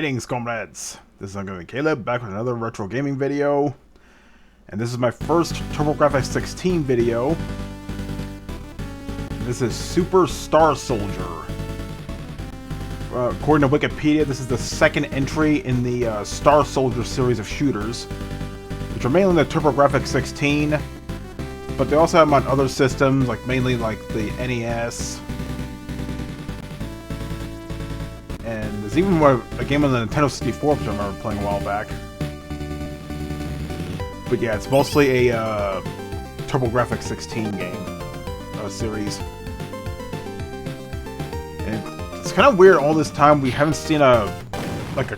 Greetings, comrades! This is Uncle Caleb, back with another retro gaming video. And this is my first TurboGrafx-16 video. This is Super Star Soldier. According to Wikipedia, this is the second entry in the Star Soldier series of shooters, which are mainly the TurboGrafx-16, but they also have them on other systems, like mainly like the NES. And there's even a game on the Nintendo 64, which I remember playing a while back. But yeah, it's mostly a TurboGrafx-16 game series. And it's kind of weird all this time we haven't seen a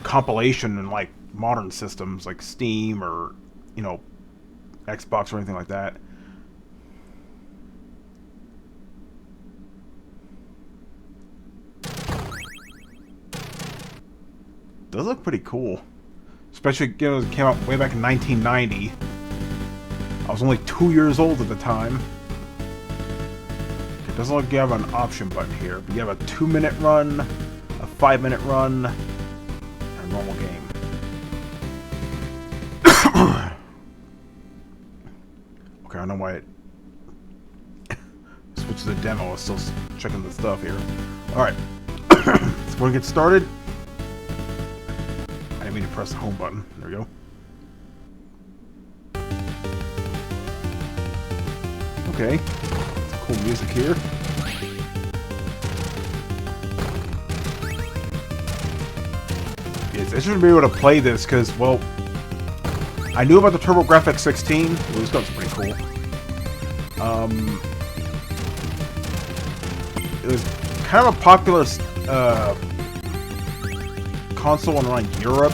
compilation in like modern systems like Steam or, you know, Xbox or anything like that. Does look pretty cool, especially given it came out way back in 1990. I was only 2 years old at the time. It doesn't look like you have an option button here, but you have a 2-minute run, a 5-minute run, and a normal game. Okay, I don't know why it switched to the demo. I was still checking the stuff here. Alright, let's go and get started. I didn't mean to press the home button. There we go. Okay. Some cool music here. It's interesting to be able to play this because, well, I knew about the TurboGrafx-16. Well, this gun's pretty cool. It was kind of a popular console around Europe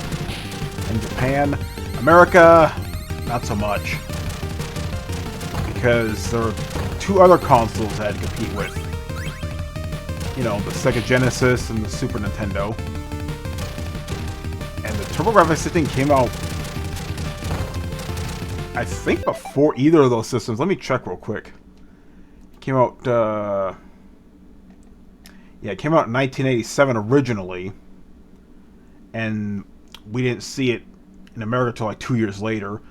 and Japan. America, not so much. Because there were two other consoles I had to compete with. You know, the Sega Genesis and the Super Nintendo. And the TurboGrafx-16 came out, I think, before either of those systems. Let me check real quick. It came out, yeah, it came out in 1987 originally. And we didn't see it in America until like 2 years later.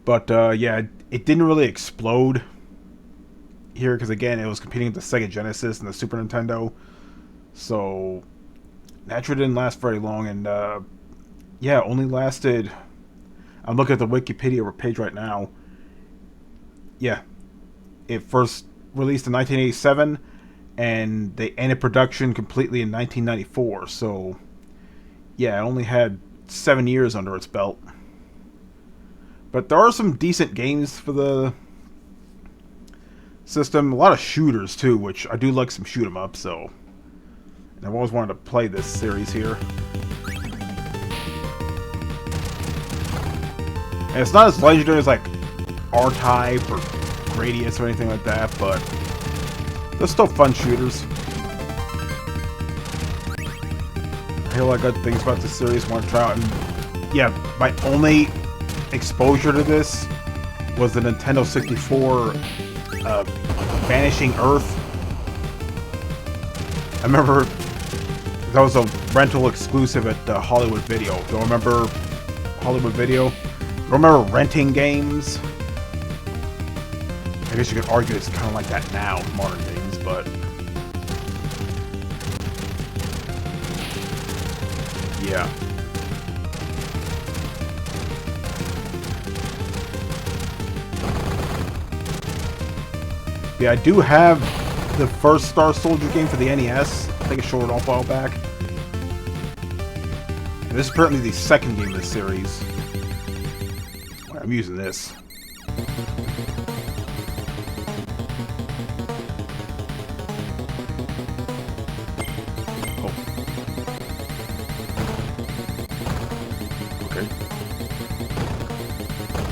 But yeah, it didn't really explode here because, again, it was competing with the Sega Genesis and the Super Nintendo. So naturally didn't last very long. And yeah, only lasted... I'm looking at the Wikipedia page right now. Yeah, it first released in 1987 and they ended production completely in 1994. So... yeah, it only had 7 years under its belt. But there are some decent games for the system. A lot of shooters, too, which I do like some shoot 'em up, so... and I've always wanted to play this series here. And it's not as legendary as, like, R-Type or Gradius or anything like that, but... they're still fun shooters. I hear a lot of good things about this series, want to try out, and yeah, my only exposure to this was the Nintendo 64 Vanishing Earth. I remember that was a rental exclusive at Hollywood Video. Don't remember Hollywood Video? Don't remember renting games? I guess you could argue it's kind of like that now, modern games, but... yeah. Yeah, I do have the first Star Soldier game for the NES. I think I showed it off a while back. And this is apparently the second game of this series. I'm using this.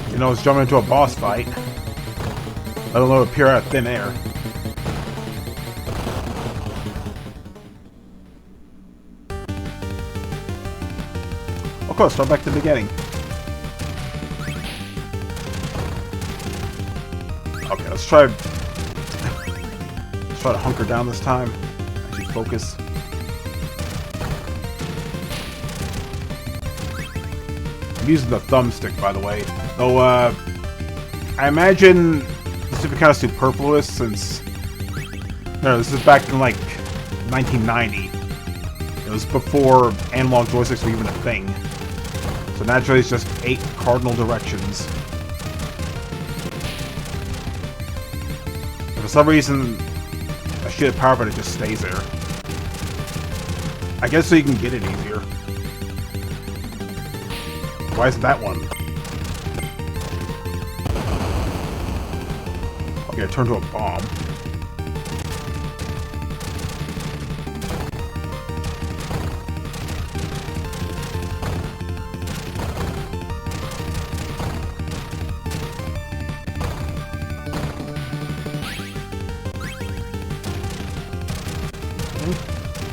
You know, it's jumping into a boss fight. Let alone appear out of thin air. Of course, start back to the beginning. Okay, let's try to hunker down this time. Actually focus. I'm using the thumbstick, by the way. Though, I imagine this would be kind of superfluous since... No, this is back in, like, 1990. It was before analog joysticks were even a thing. So naturally, it's just 8 cardinal directions. And for some reason, a shit power button just stays there. I guess so you can get it easier. Why isn't that one? Okay, it turned to a bomb.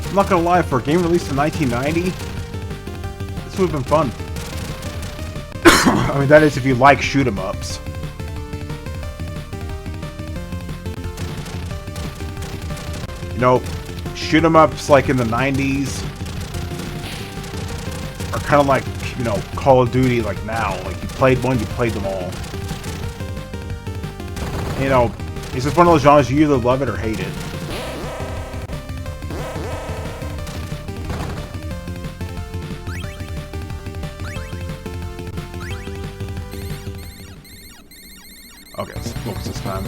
I'm not gonna lie, for a game released in 1990, this would have been fun. I mean, that is if you like shoot-'em-ups. You know, shoot-'em-ups like in the 90s are kind of like, you know, Call of Duty like now. Like, you played one, you played them all. You know, it's just one of those genres you either love it or hate it. Okay, let's focus this time.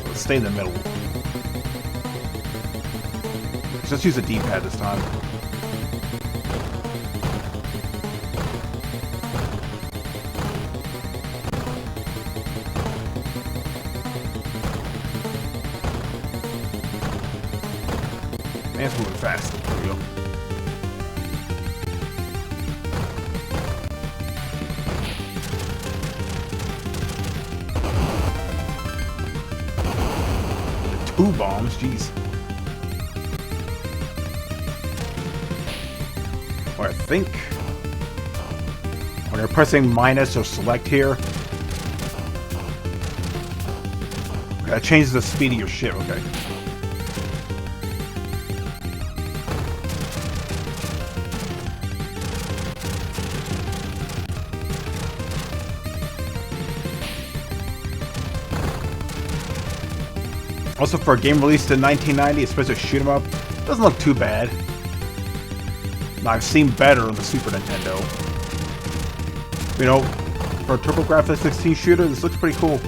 Let's stay in the middle. Let's just use the D-pad this time. Man, it's moving fast. There we go. Two bombs, jeez. Or I think when you're pressing minus or select here, that changes the speed of your ship. Okay. Also, for a game released in 1990, especially a shoot-'em-up, doesn't look too bad. Now, I've seen better on the Super Nintendo. You know, for a TurboGrafx-16 shooter, this looks pretty cool.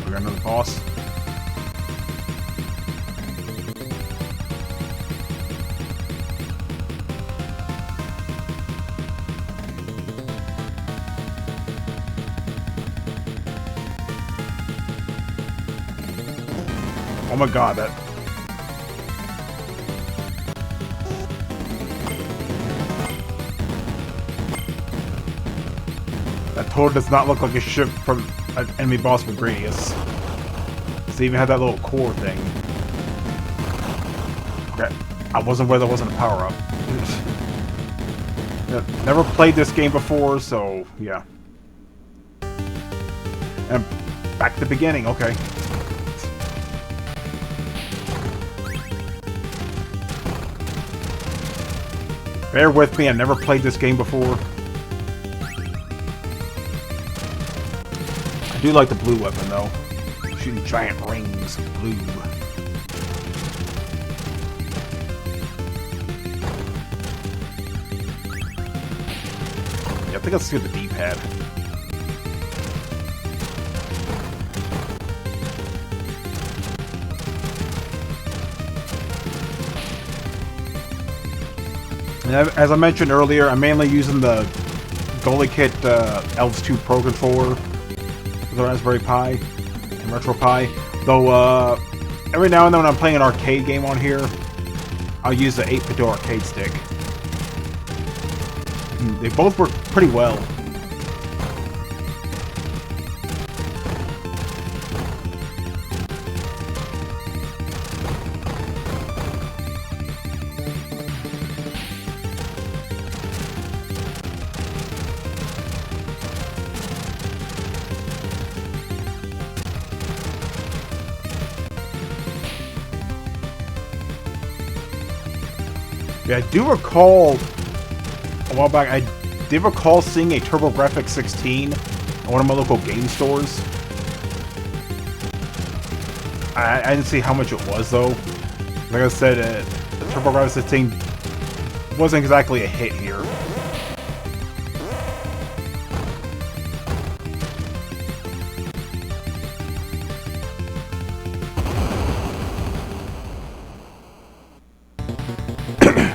We got another boss. Oh my god, that... That totally does not look like a ship from an enemy boss with Gradius. They even had that little core thing. Okay, I wasn't aware there wasn't a power-up. Yeah, never played this game before, so yeah. And back to the beginning, okay. Bear with me, I've never played this game before. I do like the blue weapon, though. Shooting giant rings of blue. Yeah, I think I'll see the D-pad. As I mentioned earlier, I'm mainly using the Goalie Kit Elves 2 Pro Controller for the Raspberry Pi and RetroPie. Though, every now and then when I'm playing an arcade game on here, I'll use the 8-bit arcade stick. They both work pretty well. Yeah, I do recall a while back. I did recall seeing a TurboGrafx-16 at one of my local game stores. I didn't see how much it was though. Like I said, the TurboGrafx-16 wasn't exactly a hit here.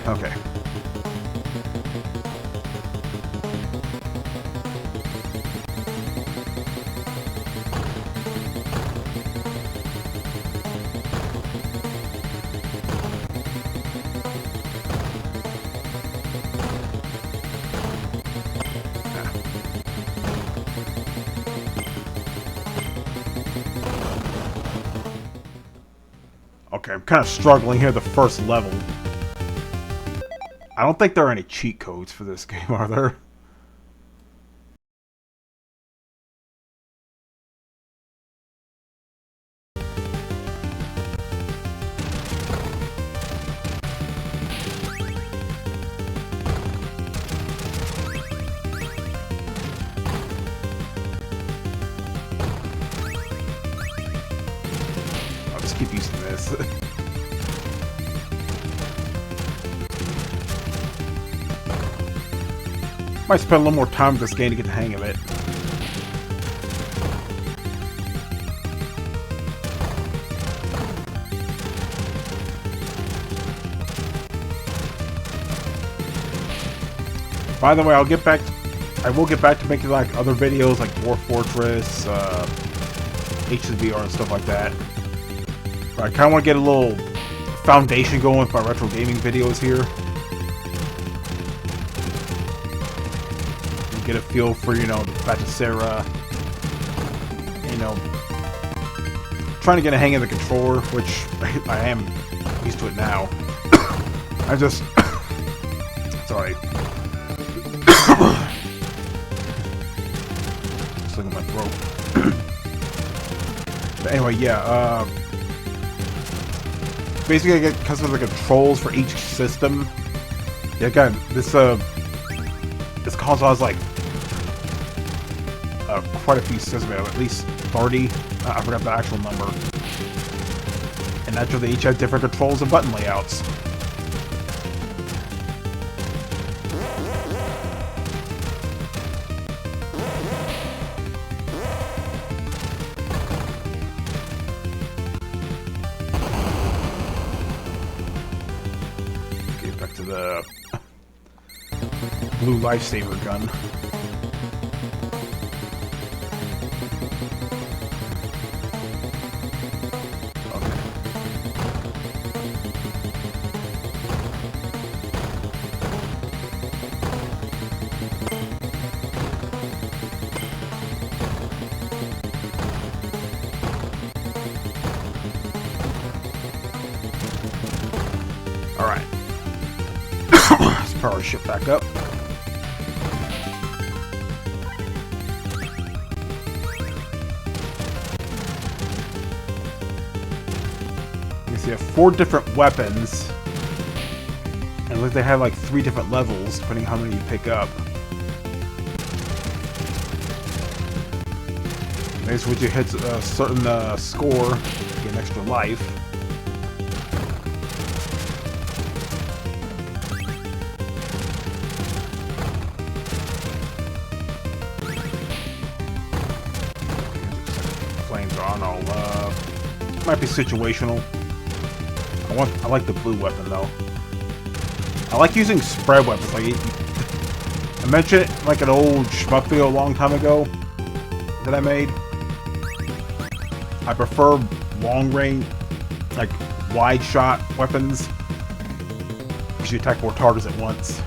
Okay. Okay, I'm kind of struggling here the first level. I don't think there are any cheat codes for this game, are there? I'll just keep using this. Might spend a little more time with this game to get the hang of it. By the way, I will get back to making like other videos like War Fortress, HDVR and stuff like that. But I kind of want to get a little foundation going with my retro gaming videos here. Get a feel for, you know, the fact that Sarah, you know, trying to get a hang of the controller, which I am used to it now. I just, sorry. Just looking at my throat. But anyway, yeah, basically I get custom the controls for each system. Yeah, again, this console has like quite a few systems, at least 30. I forgot the actual number. And naturally, they each have different controls and button layouts. Okay, back to the blue lifesaver gun. Alright. Let's power the ship back up. You have 4 different weapons. And like they have like 3 different levels, depending on how many you pick up. Next, once you hit a certain score, you get an extra life. Flames are on all. Might be situational. I like the blue weapon though. I like using spread weapons. Like I mentioned it like an old shmup video a long time ago that I made. I prefer long range, like wide shot weapons, because you attack more targets at once.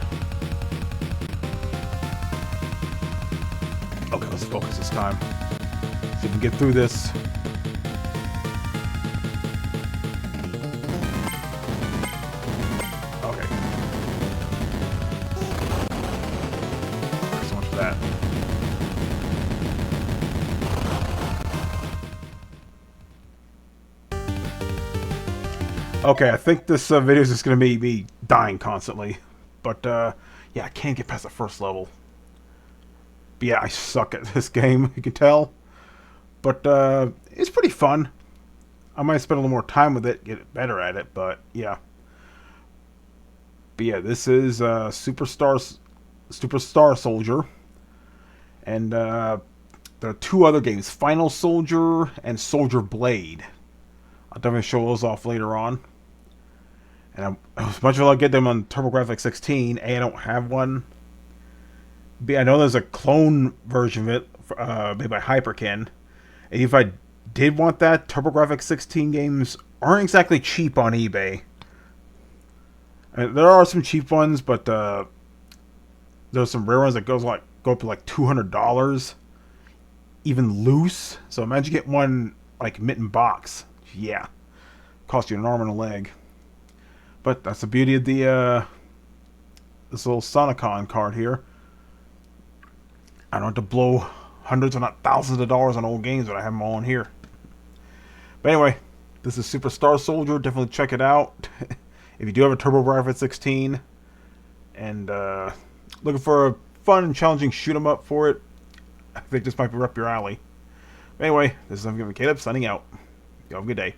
Okay, let's focus this time. See if we can get through this. Okay, I think this video is just going to be me dying constantly. But, yeah, I can't get past the first level. But yeah, I suck at this game, you can tell. But, it's pretty fun. I might spend a little more time with it, get better at it, but, yeah. But yeah, this is, Superstar Soldier. And, there are two other games, Final Soldier and Soldier Blade. I'll definitely show those off later on. And as much as I'll get them on TurboGrafx-16, I don't have one. B, I know there's a clone version of it made by Hyperkin. And if I did want that, TurboGrafx-16 games aren't exactly cheap on eBay. I mean, there are some cheap ones, but there's some rare ones that go up to like $200, even loose. So imagine getting one like mitten box. Yeah, cost you an arm and a leg. But that's the beauty of the this little Sonicon card here. I don't have to blow hundreds, if not thousands of dollars on old games, but I have them all in here. But anyway, this is Superstar Soldier. Definitely check it out. If you do have a TurboGrafx-16 and looking for a fun and challenging shoot 'em up for it, I think this might be up your alley. But anyway, this is Caleb signing out. You have a good day.